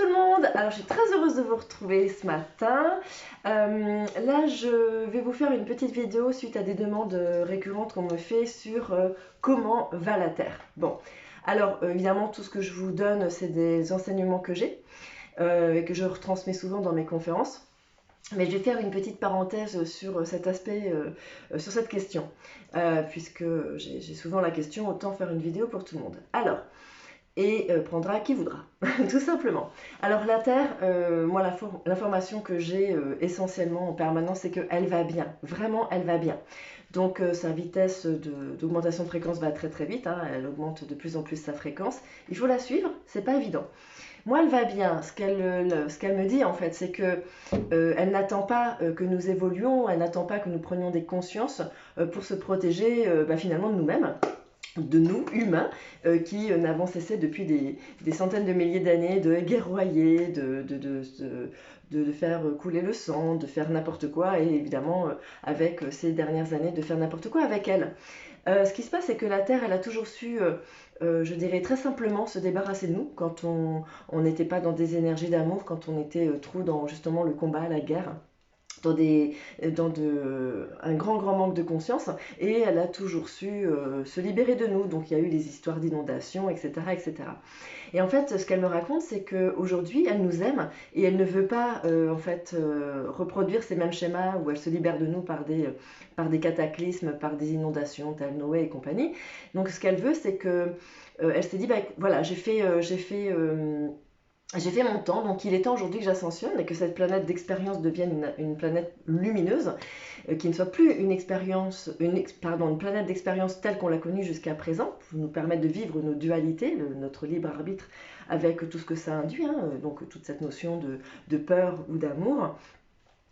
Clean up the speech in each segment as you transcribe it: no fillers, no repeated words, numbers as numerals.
le monde! Alors je suis très heureuse de vous retrouver ce matin. Là je vais vous faire une petite vidéo suite à des demandes récurrentes qu'on me fait sur comment va la Terre. Bon, alors évidemment tout ce que je vous donne c'est des enseignements que j'ai et que je retransmets souvent dans mes conférences. Mais je vais faire une petite parenthèse sur cet aspect, sur cette question, puisque j'ai souvent la question, autant faire une vidéo pour tout le monde. Alors, et prendra qui voudra, tout simplement. Alors la Terre, moi l'information que j'ai essentiellement en permanence, c'est qu'elle va bien, vraiment elle va bien. Donc sa vitesse d'augmentation de fréquence va très très vite, hein, elle augmente de plus en plus sa fréquence. Il faut la suivre, c'est pas évident. Moi, elle va bien. Ce qu'elle me dit, en fait, c'est que elle n'attend pas que nous évoluions, elle n'attend pas que nous prenions des consciences pour se protéger finalement de nous-mêmes, de nous, humains, qui n'avons cessé depuis des centaines de milliers d'années de guerroyer, de faire couler le sang, de faire n'importe quoi, et évidemment, avec ces dernières années, de faire n'importe quoi avec elle. Ce qui se passe, c'est que la Terre, elle a toujours su, je dirais très simplement, se débarrasser de nous quand on n'était pas dans des énergies d'amour, quand on était trop dans justement le combat, la guerre, dans, un grand manque de conscience, et elle a toujours su se libérer de nous. Donc il y a eu des histoires d'inondations, etc., etc. Et en fait, ce qu'elle me raconte, c'est qu'aujourd'hui, elle nous aime et elle ne veut pas reproduire ces mêmes schémas où elle se libère de nous par des cataclysmes, par des inondations, telles Noé et compagnie. Donc ce qu'elle veut, c'est que elle s'est dit, bah, voilà, j'ai fait mon temps, donc il est temps aujourd'hui que j'ascensionne et que cette planète d'expérience devienne une planète lumineuse, qui ne soit plus une planète d'expérience telle qu'on l'a connue jusqu'à présent, pour nous permettre de vivre nos dualités, notre libre arbitre avec tout ce que ça induit, hein, donc toute cette notion de peur ou d'amour,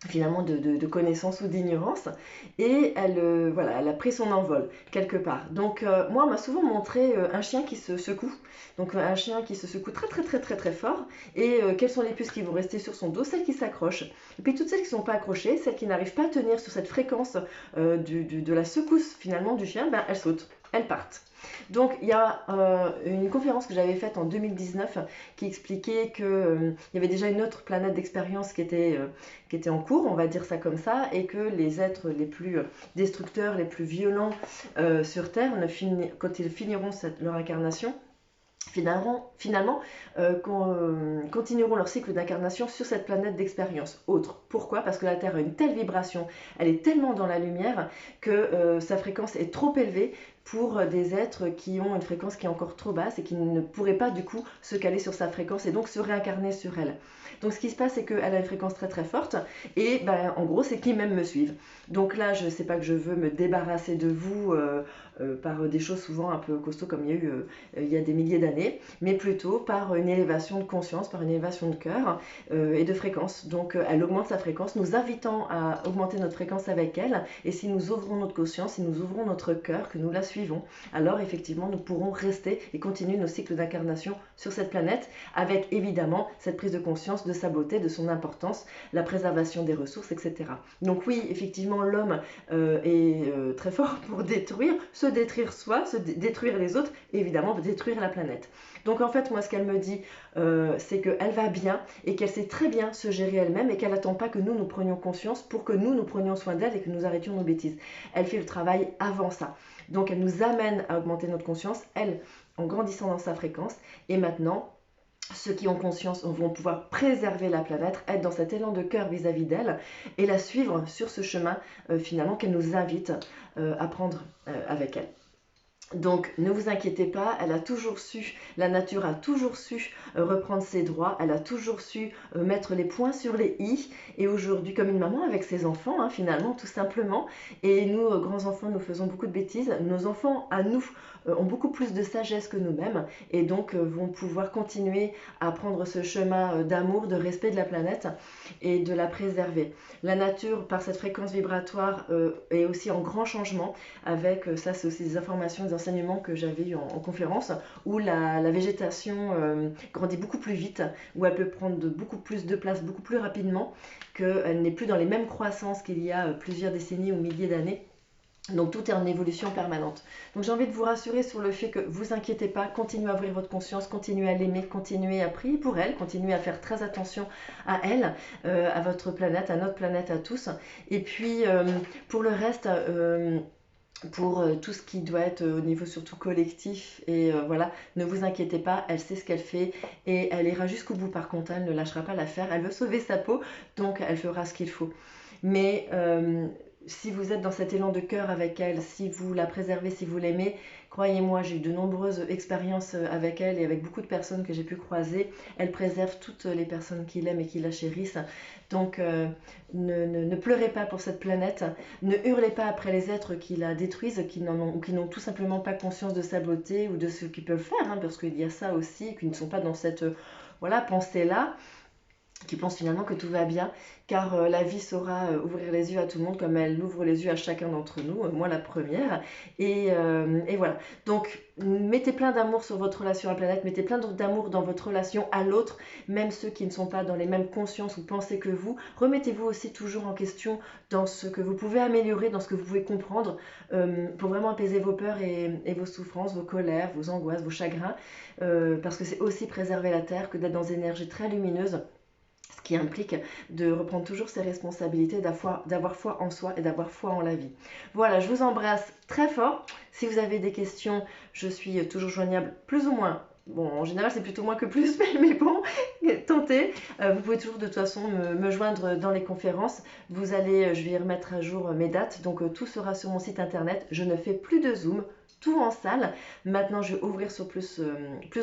finalement de connaissance ou d'ignorance, et elle a pris son envol quelque part. Donc moi on m'a souvent montré un chien qui se secoue, donc un chien qui se secoue très très très très très fort, et quelles sont les puces qui vont rester sur son dos? Celles qui s'accrochent, et puis toutes celles qui ne sont pas accrochées, celles qui n'arrivent pas à tenir sur cette fréquence de la secousse finalement du chien, ben, elles sautent, elles partent. Donc il y a une conférence que j'avais faite en 2019 qui expliquait qu'il y avait déjà une autre planète d'expérience qui était en cours, on va dire ça comme ça, et que les êtres les plus destructeurs, les plus violents sur Terre, quand ils finiront leur incarnation, finalement continueront leur cycle d'incarnation sur cette planète d'expérience autre. Pourquoi? Parce que la Terre a une telle vibration, elle est tellement dans la lumière que sa fréquence est trop élevée pour des êtres qui ont une fréquence qui est encore trop basse et qui ne pourraient pas du coup se caler sur sa fréquence et donc se réincarner sur elle. Donc ce qui se passe, c'est qu'elle a une fréquence très très forte et ben, en gros c'est qui même me suivent. Donc là je sais pas que je veux me débarrasser de vous par des choses souvent un peu costauds comme il y a eu il y a des milliers d'années, mais plutôt par une élévation de conscience, par une élévation de cœur et de fréquence. Donc elle augmente sa fréquence, nous invitant à augmenter notre fréquence avec elle, et si nous ouvrons notre conscience, si nous ouvrons notre cœur, que nous la suivons, alors effectivement nous pourrons rester et continuer nos cycles d'incarnation sur cette planète, avec évidemment cette prise de conscience de sa beauté, de son importance, la préservation des ressources, etc. Donc oui, effectivement, l'homme est très fort pour se détruire soi, détruire les autres, et évidemment détruire la planète. Donc en fait, moi, ce qu'elle me dit, c'est qu'elle va bien et qu'elle sait très bien se gérer elle-même et qu'elle n'attend pas que nous prenions conscience pour que nous prenions soin d'elle et que nous arrêtions nos bêtises. Elle fait le travail avant ça. Donc elle nous amène à augmenter notre conscience, elle, en grandissant dans sa fréquence. Et maintenant, ceux qui ont conscience vont pouvoir préserver la planète, être dans cet élan de cœur vis-à-vis d'elle et la suivre sur ce chemin finalement qu'elle nous invite à prendre avec elle. Donc ne vous inquiétez pas, elle a toujours su, la nature a toujours su reprendre ses droits, elle a toujours su mettre les points sur les i, et aujourd'hui comme une maman avec ses enfants, hein, finalement tout simplement, et nous grands enfants nous faisons beaucoup de bêtises, nos enfants à nous ont beaucoup plus de sagesse que nous-mêmes, et donc vont pouvoir continuer à prendre ce chemin d'amour, de respect de la planète et de la préserver. La nature par cette fréquence vibratoire est aussi en grand changement avec, ça c'est aussi des informations, des enseignements que j'avais eu en conférence, où la végétation grandit beaucoup plus vite, où elle peut prendre beaucoup plus de place beaucoup plus rapidement, qu'elle n'est plus dans les mêmes croissances qu'il y a plusieurs décennies ou milliers d'années. Donc tout est en évolution permanente. Donc j'ai envie de vous rassurer sur le fait que vous inquiétez pas, continuez à ouvrir votre conscience, continuez à l'aimer, continuez à prier pour elle, continuez à faire très attention à elle, à votre planète, à notre planète, à tous. Et puis pour le reste, pour tout ce qui doit être au niveau surtout collectif, et voilà, ne vous inquiétez pas, elle sait ce qu'elle fait et elle ira jusqu'au bout. Par contre, elle ne lâchera pas l'affaire, elle veut sauver sa peau, donc elle fera ce qu'il faut. Mais si vous êtes dans cet élan de cœur avec elle, si vous la préservez, si vous l'aimez, croyez-moi, j'ai eu de nombreuses expériences avec elle et avec beaucoup de personnes que j'ai pu croiser. Elle préserve toutes les personnes qui l'aiment et qui la chérissent. Donc ne pleurez pas pour cette planète, ne hurlez pas après les êtres qui la détruisent, qui n'ont tout simplement pas conscience de sa beauté ou de ce qu'ils peuvent faire, hein, parce qu'il y a ça aussi, qui ne sont pas dans cette voilà, pensée-là, qui pensent finalement que tout va bien, car la vie saura ouvrir les yeux à tout le monde comme elle ouvre les yeux à chacun d'entre nous, moi la première, et voilà. Donc mettez plein d'amour sur votre relation à la planète, mettez plein d'amour dans votre relation à l'autre, même ceux qui ne sont pas dans les mêmes consciences ou pensées que vous. Remettez-vous aussi toujours en question dans ce que vous pouvez améliorer, dans ce que vous pouvez comprendre, pour vraiment apaiser vos peurs et vos souffrances, vos colères, vos angoisses, vos chagrins, parce que c'est aussi préserver la Terre que d'être dans des énergies très lumineuses, ce qui implique de reprendre toujours ses responsabilités, d'avoir foi en soi et d'avoir foi en la vie. Voilà, je vous embrasse très fort. Si vous avez des questions, je suis toujours joignable plus ou moins. Bon, en général, c'est plutôt moins que plus, mais bon, tentez. Vous pouvez toujours de toute façon me joindre dans les conférences. Je vais y remettre à jour mes dates, donc tout sera sur mon site internet. Je ne fais plus de Zoom, tout en salle. Maintenant, je vais ouvrir sur plus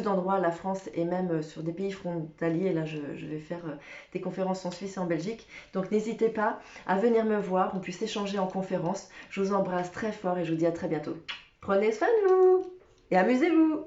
d'endroits, la France et même sur des pays frontaliers. Là, je vais faire des conférences en Suisse et en Belgique. Donc, n'hésitez pas à venir me voir. On puisse échanger en conférence. Je vous embrasse très fort et je vous dis à très bientôt. Prenez soin de vous et amusez-vous.